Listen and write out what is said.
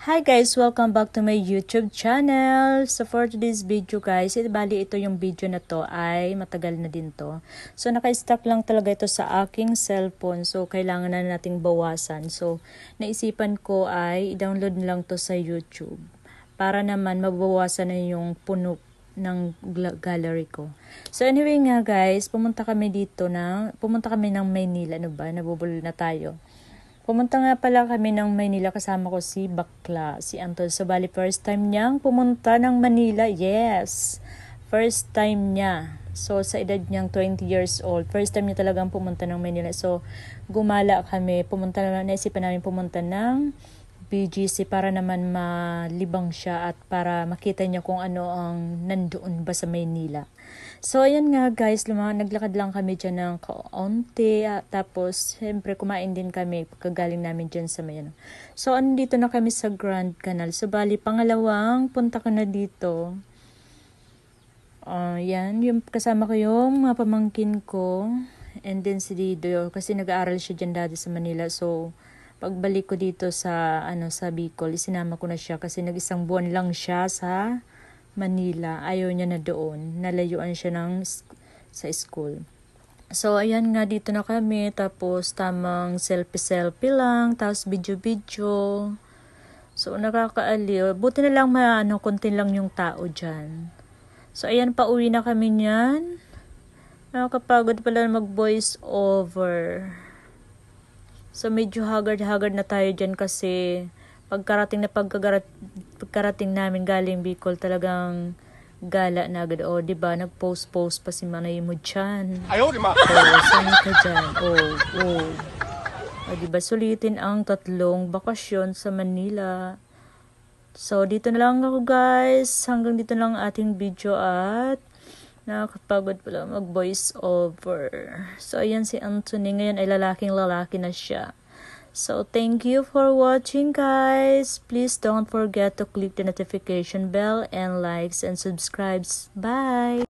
Hi guys! Welcome back to my YouTube channel. So for today's video guys, bali ito yung video na to ay matagal na din to. So naka-stock lang talaga ito sa aking cellphone. So kailangan na nating bawasan. So naisipan ko ay i-download lang to sa YouTube. Para naman mabawasan na yung puno ng gallery ko. So anyway nga guys, pumunta kami ng Maynila. Ano ba? Nabubulol na tayo. Pumunta nga pala kami ng Manila, kasama ko si Bakla, si Anton. So, bali, first time niyang pumunta ng Manila. Yes! First time niya. So, sa edad niyang 20 years old, first time niya talagang pumunta ng Manila. So, gumala kami. Naisipan namin pumunta ng BGC para naman malibang siya at para makita niya kung ano ang nandoon ba sa Maynila. So, ayan nga guys, naglakad lang kami dyan ng kaunti. Tapos, siyempre, kumain din kami pagkagaling namin dyan sa Mayan. So, andito na kami sa Grand Canal. So, bali, pangalawang punta ko na dito. Yan, yung kasama ko yung mga pamangkin ko. And then si Dido, kasi nag-aaral siya dyan dati sa Manila. So, pagbalik ko dito sa Bicol, isinama ko na siya kasi nag-isang buwan lang siya sa Manila. Ayaw niya na doon. Nalayuan siya sa school. So, ayan nga, dito na kami. Tapos, tamang selfie-selfie lang. Tapos, video-video. So, nakakaaliw. Buti na lang konti lang yung tao dyan. So, ayan, pauwi na kami niyan. Nakakapagod pala mag-voice over. So, medyo haggard na tayo dyan kasi pagkarating namin galing Bicol, talagang gala na agad. O, diba? Nag-post pa si Manay mo dyan. Ayaw, di ma! Saan ka dyan? O, diba? Sulitin ang 3 bakasyon sa Manila. So, dito na lang ako guys. Hanggang dito lang ating video at nakakapagod pala mag-voice over. So, ayan si Anthony. Ngayon ay lalaki na siya. So, thank you for watching guys. Please don't forget to click the notification bell and likes and subscribes. Bye!